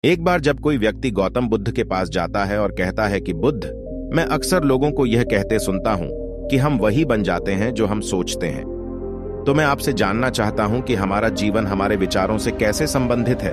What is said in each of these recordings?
एक बार जब कोई व्यक्ति गौतम बुद्ध के पास जाता है और कहता है कि बुद्ध, मैं अक्सर लोगों को यह कहते सुनता हूं कि हम वही बन जाते हैं जो हम सोचते हैं, तो मैं आपसे जानना चाहता हूं कि हमारा जीवन हमारे विचारों से कैसे संबंधित है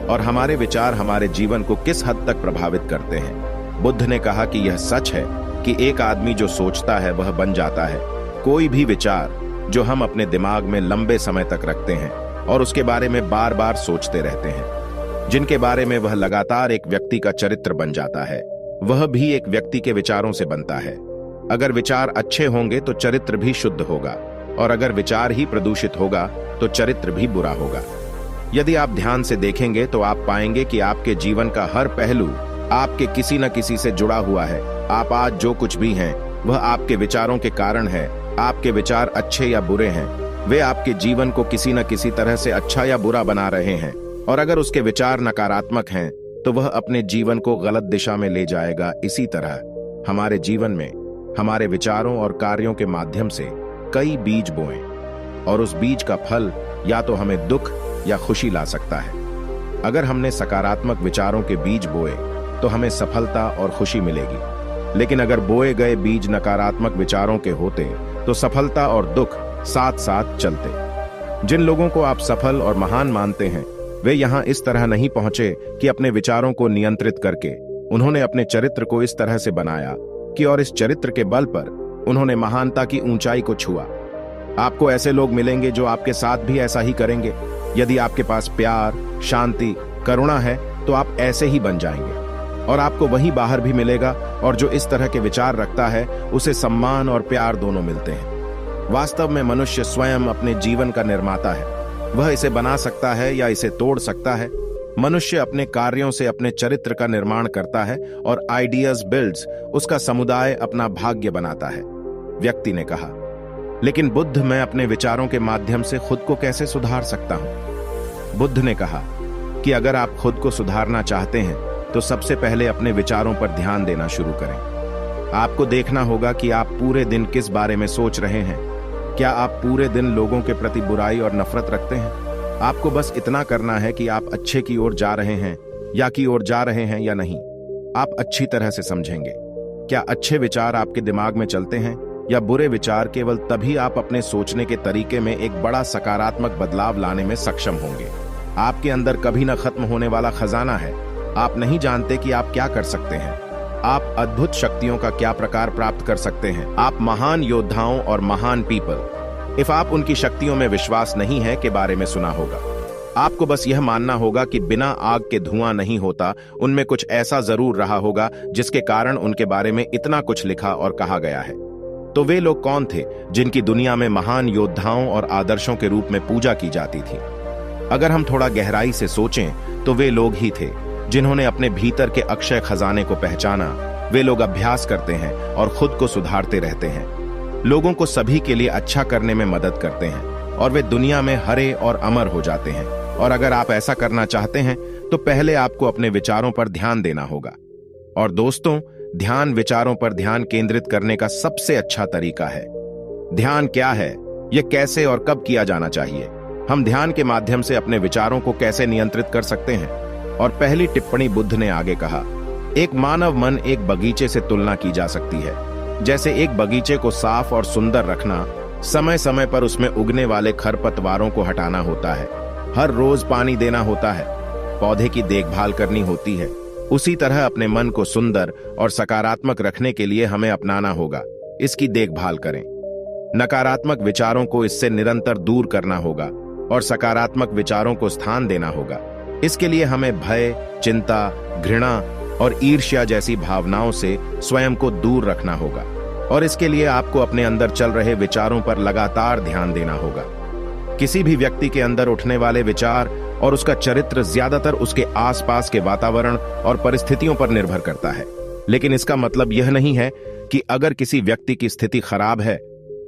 और हमारे विचार हमारे जीवन को किस हद तक प्रभावित करते हैं। बुद्ध ने कहा कि यह सच है कि एक आदमी जो सोचता है वह बन जाता है। कोई भी विचार जो हम अपने दिमाग में लंबे समय तक रखते हैं और उसके बारे में बार बार सोचते रहते हैं, जिनके बारे में वह लगातार एक व्यक्ति का चरित्र बन जाता है, वह भी एक व्यक्ति के विचारों से बनता है। अगर विचार अच्छे होंगे तो चरित्र भी शुद्ध होगा, और अगर विचार ही प्रदूषित होगा तो चरित्र भी बुरा होगा। यदि आप ध्यान से देखेंगे तो आप पाएंगे कि आपके जीवन का हर पहलू आपके किसी न किसी से जुड़ा हुआ है। आप आज जो कुछ भी हैं वह आपके विचारों के कारण है। आपके विचार अच्छे या बुरे हैं, वे आपके जीवन को किसी न किसी तरह से अच्छा या बुरा बना रहे हैं, और अगर उसके विचार नकारात्मक हैं तो वह अपने जीवन को गलत दिशा में ले जाएगा। इसी तरह हमारे जीवन में हमारे विचारों और कार्यों के माध्यम से कई बीज बोएं, और उस बीज का फल या तो हमें दुख या खुशी ला सकता है। अगर हमने सकारात्मक विचारों के बीज बोए तो हमें सफलता और खुशी मिलेगी, लेकिन अगर बोए गए बीज नकारात्मक विचारों के होते तो सफलता और दुख साथ साथ चलते। जिन लोगों को आप सफल और महान मानते हैं, वे यहां इस तरह नहीं पहुंचे कि अपने विचारों को नियंत्रित करके उन्होंने अपने चरित्र को इस तरह से बनाया कि और इस चरित्र के बल पर उन्होंने महानता की ऊंचाई को छुआ। आपको ऐसे लोग मिलेंगे जो आपके साथ भी ऐसा ही करेंगे। यदि आपके पास प्यार, शांति, करुणा है तो आप ऐसे ही बन जाएंगे, और आपको वही बाहर भी मिलेगा। और जो इस तरह के विचार रखता है उसे सम्मान और प्यार दोनों मिलते हैं। वास्तव में मनुष्य स्वयं अपने जीवन का निर्माता है। वह इसे बना सकता है या इसे तोड़ सकता है। मनुष्य अपने कार्यों से अपने चरित्र का निर्माण करता है, और आइडियाज बिल्ड्स, उसका समुदाय अपना भाग्य बनाता है। व्यक्ति ने कहा, लेकिन बुद्ध, मैं अपने विचारों के माध्यम से खुद को कैसे सुधार सकता हूं? बुद्ध ने कहा कि अगर आप खुद को सुधारना चाहते हैं तो सबसे पहले अपने विचारों पर ध्यान देना शुरू करें। आपको देखना होगा कि आप पूरे दिन किस बारे में सोच रहे हैं। क्या आप पूरे दिन लोगों के प्रति बुराई और नफरत रखते हैं? आपको बस इतना करना है कि आप अच्छे की ओर जा रहे हैं या नहीं। आप अच्छी तरह से समझेंगे। क्या अच्छे विचार आपके दिमाग में चलते हैं या बुरे विचार? केवल तभी आप अपने सोचने के तरीके में एक बड़ा सकारात्मक बदलाव लाने में सक्षम होंगे। आपके अंदर कभी न खत्म होने वाला खजाना है। आप नहीं जानते कि आप क्या कर सकते हैं। आप अद्भुत शक्तियों का क्या प्रकार प्राप्त कर सकते हैं। आप महान योद्धाओं और महान पीपल, इफ आप उनकी शक्तियों में विश्वास नहीं है, के बारे में सुना होगा। आपको बस यह मानना होगा कि बिना आग के धुआं नहीं होता। उनमें कुछ ऐसा जरूर रहा होगा जिसके कारण उनके बारे में इतना कुछ लिखा और कहा गया है। तो वे लोग कौन थे जिनकी दुनिया में महान योद्धाओं और आदर्शों के रूप में पूजा की जाती थी? अगर हम थोड़ा गहराई से सोचें तो वे लोग ही थे जिन्होंने अपने भीतर के अक्षय खजाने को पहचाना। वे लोग अभ्यास करते हैं और खुद को सुधारते रहते हैं, लोगों को सभी के लिए अच्छा करने में मदद करते हैं, और वे दुनिया में हरे और अमर हो जाते हैं। और अगर आप ऐसा करना चाहते हैं तो पहले आपको अपने विचारों पर ध्यान देना होगा। और दोस्तों, ध्यान विचारों पर ध्यान केंद्रित करने का सबसे अच्छा तरीका है। ध्यान क्या है, यह कैसे और कब किया जाना चाहिए? हम ध्यान के माध्यम से अपने विचारों को कैसे नियंत्रित कर सकते हैं? और पहली टिप्पणी बुद्ध ने आगे कहा, एक मानव मन एक बगीचे से तुलना की जा सकती है। जैसे एक बगीचे को साफ और सुंदर रखना, समय समय पर उसमें उगने वाले खरपतवारों को हटाना होता है, हर रोज पानी देना होता है, पौधे की देखभाल करनी होती है, उसी तरह अपने मन को सुंदर और सकारात्मक रखने के लिए हमें अपनाना होगा। इसकी देखभाल करें। नकारात्मक विचारों को इससे निरंतर दूर करना होगा और सकारात्मक विचारों को स्थान देना होगा। इसके लिए हमें भय, चिंता, घृणा और ईर्ष्या जैसी भावनाओं से स्वयं को दूर रखना होगा, और इसके लिए आपको अपने अंदर चल रहे विचारों पर लगातार ध्यान देना होगा। किसी भी व्यक्ति के अंदर उठने वाले विचार और उसका चरित्र ज्यादातर उसके आसपास के वातावरण और परिस्थितियों पर निर्भर करता है। लेकिन इसका मतलब यह नहीं है कि अगर किसी व्यक्ति की स्थिति खराब है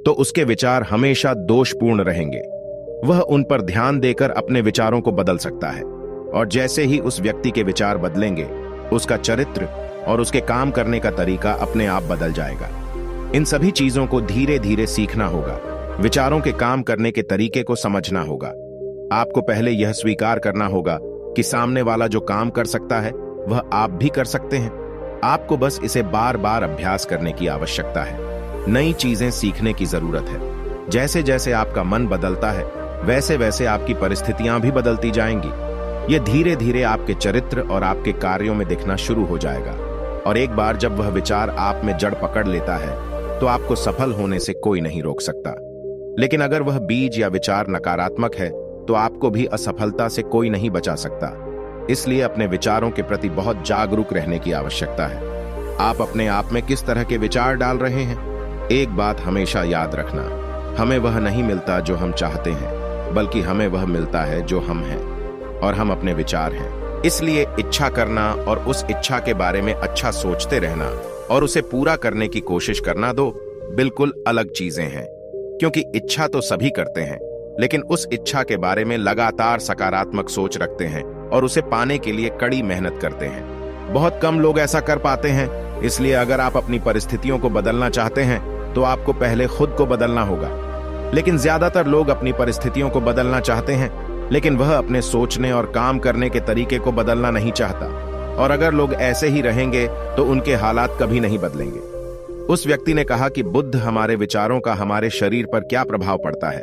तो उसके विचार हमेशा दोषपूर्ण रहेंगे। वह उन पर ध्यान देकर अपने विचारों को बदल सकता है, और जैसे ही उस व्यक्ति के विचार बदलेंगे, उसका चरित्र और उसके काम करने का तरीका अपने आप बदल जाएगा। इन सभी चीजों को धीरे धीरे सीखना होगा। विचारों के काम करने के तरीके को समझना होगा। आपको पहले यह स्वीकार करना होगा कि सामने वाला जो काम कर सकता है वह आप भी कर सकते हैं। आपको बस इसे बार बार अभ्यास करने की आवश्यकता है। नई चीजें सीखने की जरूरत है। जैसे जैसे आपका मन बदलता है वैसे वैसे आपकी परिस्थितियां भी बदलती जाएंगी। ये धीरे धीरे आपके चरित्र और आपके कार्यों में दिखना शुरू हो जाएगा। और एक बार जब वह विचार आप में जड़ पकड़ लेता है तो आपको सफल होने से कोई नहीं रोक सकता। लेकिन अगर वह बीज या विचार नकारात्मक है तो आपको भी असफलता से कोई नहीं बचा सकता। इसलिए अपने विचारों के प्रति बहुत जागरूक रहने की आवश्यकता है। आप अपने आप में किस तरह के विचार डाल रहे हैं? एक बात हमेशा याद रखना, हमें वह नहीं मिलता जो हम चाहते हैं, बल्कि हमें वह मिलता है जो हम हैं, और हम अपने विचार हैं। इसलिए इच्छा करना और उस इच्छा के बारे में अच्छा सोचते रहना और उसे पूरा करने की कोशिश करना दो बिल्कुल अलग चीजें हैं। क्योंकि इच्छा तो सभी करते हैं, लेकिन उस इच्छा के बारे में लगातार सकारात्मक सोच रखते हैं और उसे पाने के लिए कड़ी मेहनत करते हैं। बहुत कम लोग ऐसा कर पाते हैं। इसलिए अगर आप अपनी परिस्थितियों को बदलना चाहते हैं तो आपको पहले खुद को बदलना होगा। लेकिन ज्यादातर लोग अपनी परिस्थितियों को बदलना चाहते हैं, लेकिन वह अपने सोचने और काम करने के तरीके को बदलना नहीं चाहता। और अगर लोग ऐसे ही रहेंगे तो उनके हालात कभी नहीं बदलेंगे। उस व्यक्ति ने कहा कि बुद्ध, हमारे विचारों का हमारे शरीर पर क्या प्रभाव पड़ता है?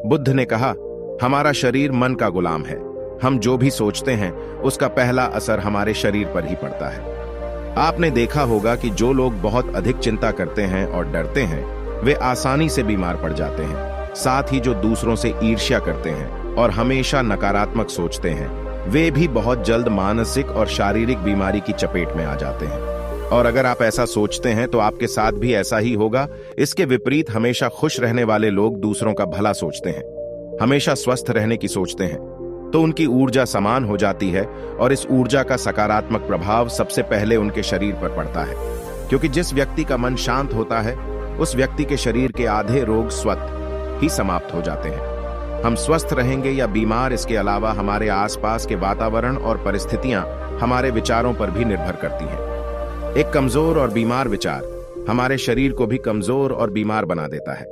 बुद्ध ने कहा, हमारा शरीर मन का गुलाम है। हम जो भी सोचते हैं उसका पहला असर हमारे शरीर पर ही पड़ता है। आपने देखा होगा कि जो लोग बहुत अधिक चिंता करते हैं और डरते हैं वे आसानी से बीमार पड़ जाते हैं। साथ ही जो दूसरों से ईर्ष्या करते हैं और हमेशा नकारात्मक सोचते हैं वे भी बहुत जल्द मानसिक और शारीरिक बीमारी की चपेट में आ जाते हैं। और अगर आप ऐसा सोचते हैं तो आपके साथ भी ऐसा ही होगा। इसके विपरीत हमेशा खुश रहने वाले लोग दूसरों का भला सोचते हैं, हमेशा स्वस्थ रहने की सोचते हैं, तो उनकी ऊर्जा समान हो जाती है और इस ऊर्जा का सकारात्मक प्रभाव सबसे पहले उनके शरीर पर पड़ता है। क्योंकि जिस व्यक्ति का मन शांत होता है उस व्यक्ति के शरीर के आधे रोग स्वतः ही समाप्त हो जाते हैं। हम स्वस्थ रहेंगे या बीमार, इसके अलावा हमारे आसपास के वातावरण और परिस्थितियां हमारे विचारों पर भी निर्भर करती हैं। एक कमजोर और बीमार विचार हमारे शरीर को भी कमजोर और बीमार बना देता है।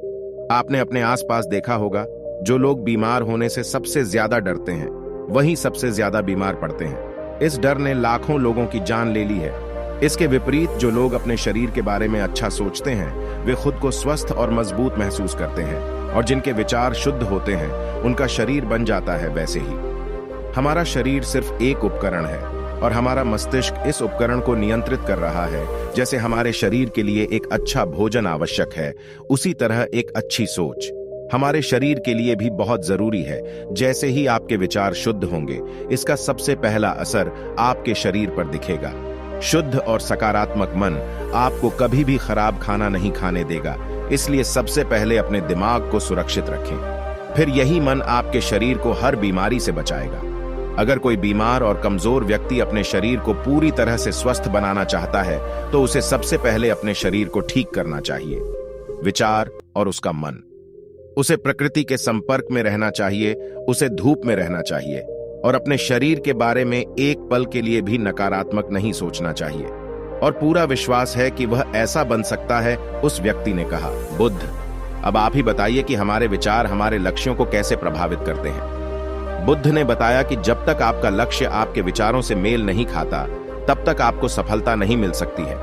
आपने अपने आसपास देखा होगा, जो लोग बीमार होने से सबसे ज्यादा डरते हैं वही सबसे ज्यादा बीमार पड़ते हैं। इस डर ने लाखों लोगों की जान ले ली है। इसके विपरीत जो लोग अपने शरीर के बारे में अच्छा सोचते हैं वे खुद को स्वस्थ और मजबूत महसूस करते हैं, और जिनके विचार शुद्ध होते हैं उनका शरीर बन जाता है वैसे ही। हमारा शरीर सिर्फ एक उपकरण है और हमारा मस्तिष्क इस उपकरण को नियंत्रित कर रहा है। जैसे हमारे शरीर के लिए एक अच्छा भोजन आवश्यक है, उसी तरह एक अच्छी सोच हमारे शरीर के लिए भी बहुत जरूरी है। जैसे ही आपके विचार शुद्ध होंगे इसका सबसे पहला असर आपके शरीर पर दिखेगा। शुद्ध और सकारात्मक मन आपको कभी भी खराब खाना नहीं खाने देगा। इसलिए सबसे पहले अपने दिमाग को सुरक्षित रखें, फिर यही मन आपके शरीर को हर बीमारी से बचाएगा। अगर कोई बीमार और कमजोर व्यक्ति अपने शरीर को पूरी तरह से स्वस्थ बनाना चाहता है तो उसे सबसे पहले अपने शरीर को ठीक करना चाहिए, विचार और उसका मन। उसे प्रकृति के संपर्क में रहना चाहिए, उसे धूप में रहना चाहिए और अपने शरीर के बारे में एक पल के लिए भी नकारात्मक नहीं सोचना चाहिए। और पूरा विश्वास है कि वह ऐसा बन सकता है, उस व्यक्ति ने कहा। बुद्ध, अब आप ही बताइए कि हमारे विचार हमारे लक्ष्यों को कैसे प्रभावित करते हैं। बुद्ध ने बताया कि जब तक आपका लक्ष्य आपके विचारों से मेल नहीं खाता तब तक आपको सफलता नहीं मिल सकती है।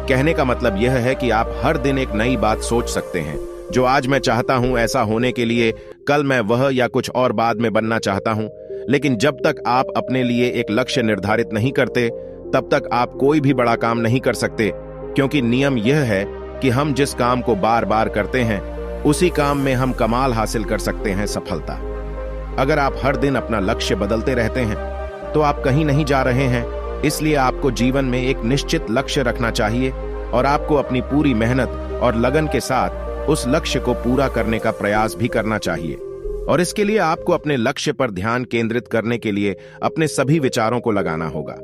कहने का मतलब यह है कि आप हर दिन एक नई बात सोच सकते हैं, जो आज मैं चाहता हूं ऐसा होने के लिए, कल मैं वह या कुछ और बाद में बनना चाहता हूं। लेकिन जब तक आप अपने लिए एक लक्ष्य निर्धारित नहीं करते तब तक आप कोई भी बड़ा काम नहीं कर सकते। क्योंकि नियम यह है कि हम जिस काम को बार बार करते हैं उसी काम में हम कमाल हासिल कर सकते हैं, सफलता। अगर आप हर दिन अपना लक्ष्य बदलते रहते हैं तो आप कहीं नहीं जा रहे हैं। इसलिए आपको जीवन में एक निश्चित लक्ष्य रखना चाहिए और आपको अपनी पूरी मेहनत और लगन के साथ उस लक्ष्य को पूरा करने का प्रयास भी करना चाहिए। और इसके लिए आपको अपने लक्ष्य पर ध्यान केंद्रित करने के लिए अपने सभी विचारों को लगाना होगा,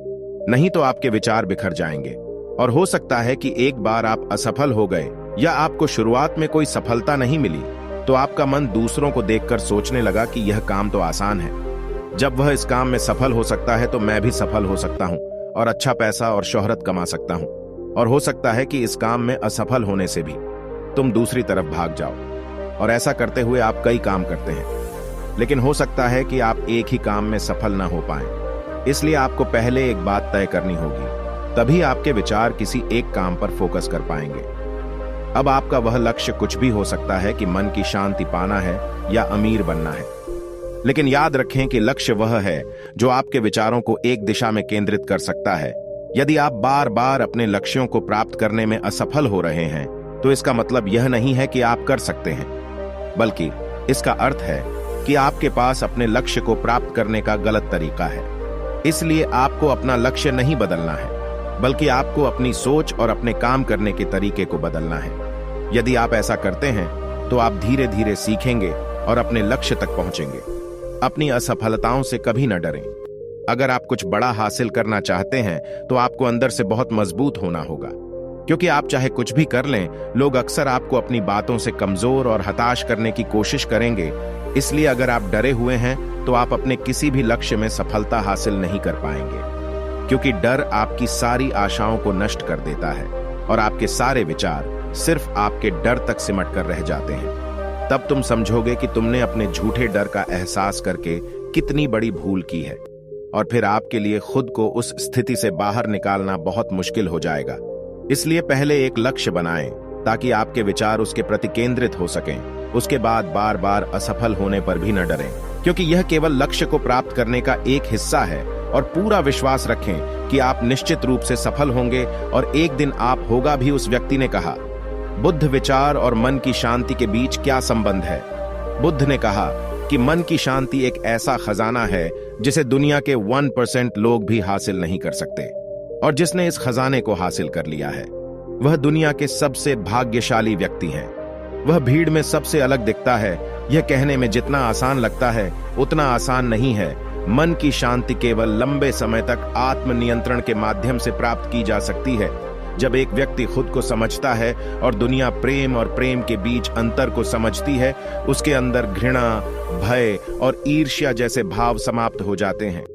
नहीं तो आपके विचार बिखर जाएंगे। और हो सकता है कि एक बार आप असफल हो गए या आपको शुरुआत में कोई सफलता नहीं मिली तो आपका मन दूसरों को देखकर सोचने लगा कि यह काम तो आसान है। जब वह इस काम में सफल हो सकता है तो मैं भी सफल हो सकता हूं और अच्छा पैसा और शोहरत कमा सकता हूं। और हो सकता है कि इस काम में असफल होने से भी तुम दूसरी तरफ भाग जाओ, और ऐसा करते हुए आप कई काम करते हैं। लेकिन हो सकता है कि आप एक ही काम में सफल न हो पाएं। इसलिए आपको पहले एक बात तय करनी होगी, तभी आपके विचार किसी एक काम पर फोकस कर पाएंगे। अब आपका वह लक्ष्य कुछ भी हो सकता है कि मन की शांति पाना है या अमीर बनना है। लेकिन याद रखें कि लक्ष्य वह है जो आपके विचारों को एक दिशा में केंद्रित कर सकता है। यदि आप बार बार अपने लक्ष्यों को प्राप्त करने में असफल हो रहे हैं, तो इसका मतलब यह नहीं है कि आप कर सकते हैं, बल्कि इसका अर्थ है कि आपके पास अपने लक्ष्य को प्राप्त करने का गलत तरीका है। इसलिए आपको अपना लक्ष्य नहीं बदलना है, बल्कि आपको अपनी सोच और अपने काम करने के तरीके को बदलना है। यदि आप ऐसा करते हैं, तो आप धीरे धीरे सीखेंगे और अपने लक्ष्य तक पहुंचेंगे। अपनी असफलताओं से कभी न डरें। अगर आप कुछ बड़ा हासिल करना चाहते हैं, तो आपको अंदर से बहुत मजबूत होना होगा, क्योंकि आप चाहे कुछ भी कर लें, लोग अक्सर आपको अपनी बातों से कमजोर और हताश करने की कोशिश करेंगे। इसलिए अगर आप डरे हुए हैं, तो आप अपने किसी भी लक्ष्य में सफलता हासिल नहीं कर पाएंगे, क्योंकि डर आपकी सारी आशाओं को नष्ट कर देता है और आपके सारे विचार सिर्फ आपके डर तक सिमट कर रह जाते हैं। तब तुम समझोगे कि तुमने अपने झूठे डर का एहसास करके कितनी बड़ी भूल की है, और फिर आपके लिए खुद को उस स्थिति से बाहर निकालना बहुत मुश्किल हो जाएगा। इसलिए पहले एक लक्ष्य बनाएं, ताकि आपके विचार उसके प्रति केंद्रित हो सकें। उसके बाद बार बार असफल होने पर भी न डरें, क्योंकि यह केवल लक्ष्य को प्राप्त करने का एक हिस्सा है। और पूरा विश्वास रखें कि आप निश्चित रूप से सफल होंगे, और एक दिन आप होगा भी। उस व्यक्ति ने कहा, बुद्ध विचार और मन की शांति के बीच क्या संबंध है? बुद्ध ने कहा कि मन की शांति एक ऐसा खजाना है जिसे दुनिया के 1% लोग भी हासिल नहीं कर सकते, और जिसने इस खजाने को हासिल कर लिया है, वह दुनिया के सबसे भाग्यशाली व्यक्ति हैं। वह भीड़ में सबसे अलग दिखता है। यह कहने में जितना आसान लगता है, उतना आसान नहीं है। मन की शांति केवल लंबे समय तक आत्मनियंत्रण के माध्यम से प्राप्त की जा सकती है। जब एक व्यक्ति खुद को समझता है और दुनिया प्रेम और प्रेम के बीच अंतर को समझती है, उसके अंदर घृणा, भय और ईर्ष्या जैसे भाव समाप्त हो जाते हैं।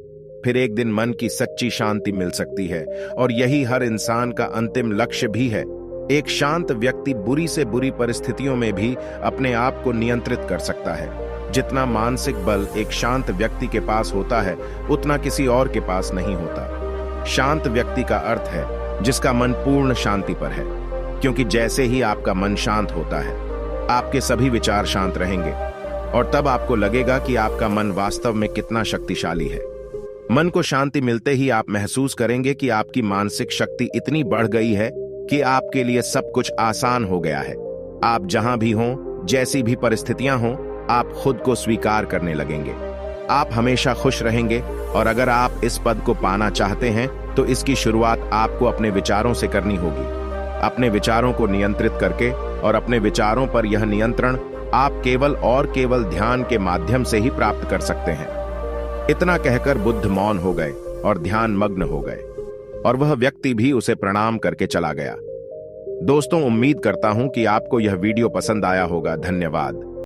फिर एक दिन मन की सच्ची शांति मिल सकती है, और यही हर इंसान का अंतिम लक्ष्य भी है। एक शांत व्यक्ति बुरी से बुरी परिस्थितियों में भी अपने आप को नियंत्रित कर सकता है। जितना मानसिक बल एक शांत व्यक्ति के पास होता है, उतना किसी और के पास नहीं होता। शांत व्यक्ति का अर्थ है जिसका मन पूर्ण शांति पर है, क्योंकि जैसे ही आपका मन शांत होता है, आपके सभी विचार शांत रहेंगे, और तब आपको लगेगा कि आपका मन वास्तव में कितना शक्तिशाली है। मन को शांति मिलते ही आप महसूस करेंगे कि आपकी मानसिक शक्ति इतनी बढ़ गई है कि आपके लिए सब कुछ आसान हो गया है। आप जहां भी हों, जैसी भी परिस्थितियां हों, आप खुद को स्वीकार करने लगेंगे। आप हमेशा खुश रहेंगे, और अगर आप इस पद को पाना चाहते हैं, तो इसकी शुरुआत आपको अपने विचारों से करनी होगी। अपने विचारों को नियंत्रित करके, और अपने विचारों पर यह नियंत्रण आप केवल ध्यान के माध्यम से ही प्राप्त कर सकते हैं। इतना कहकर बुद्ध मौन हो गए और ध्यान मग्न हो गए, और वह व्यक्ति भी उसे प्रणाम करके चला गया। दोस्तों, उम्मीद करता हूं कि आपको यह वीडियो पसंद आया होगा। धन्यवाद।